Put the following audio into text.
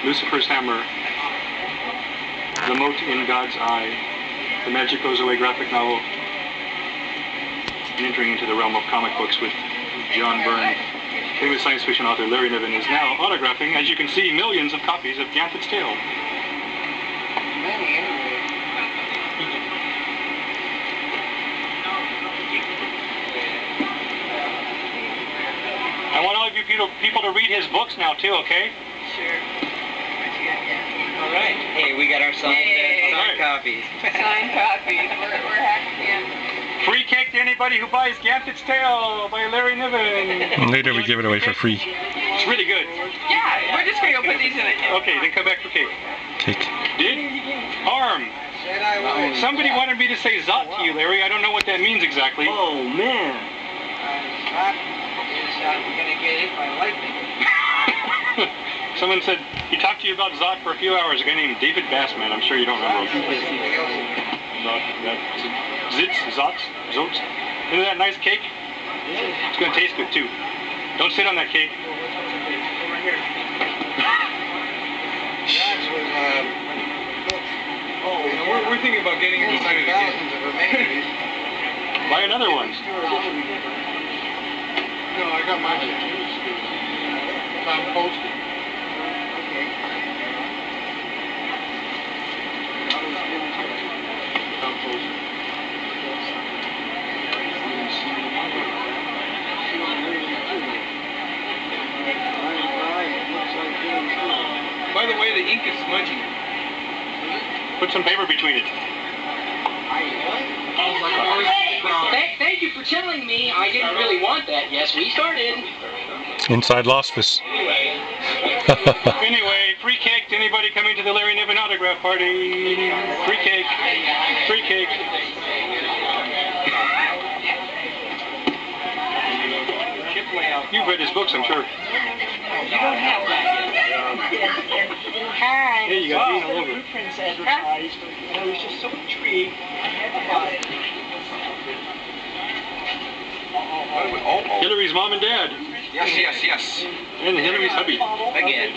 Lucifer's Hammer, The Mote in God's Eye, The Magic Goes Away graphic novel, and entering into the realm of comic books with John Byrne. Famous science fiction author Larry Niven is now autographing, as you can see, millions of copies of Ganthet's Tale. I want all of you people to read his books now too, okay? Sure. All right. Hey, we got our signed copies. Signed copies. We're happy. Free cake to anybody who buys Ganthet's Tale by Larry Niven. Later we give it away for free. It's really good. Yeah, we're just going to go put these in it. Okay, then come back for cake. Cake. Did? Arm. Somebody wanted me to say Zot to you, Larry. I don't know what that means exactly. Oh, man. We're going to get hit by lightning. Someone said, he talked to you about Zot for a few hours. A guy named David Bassman. I'm sure you don't remember him. Zots? Isn't that a nice cake? It's going to taste good, too. Don't sit on that cake. We're thinking about getting it decided again. Buy another one. No, I got my Tom Poston. Tom Poston. By the way, the ink is smudgy. Put some paper between it. Thank you for telling me. I didn't really want that. Yes, we started. Inside Losfus. Anyway, free cake to anybody coming to the Larry Niven autograph party. Free cake. Free cake. You've read his books, I'm sure. You don't have that. Hi. Hey, you got green all over. Blueprints advertised, and I was just so intrigued. I had to buy it. Hillary's mom and dad. Yes. And Hillary's hubby. Again.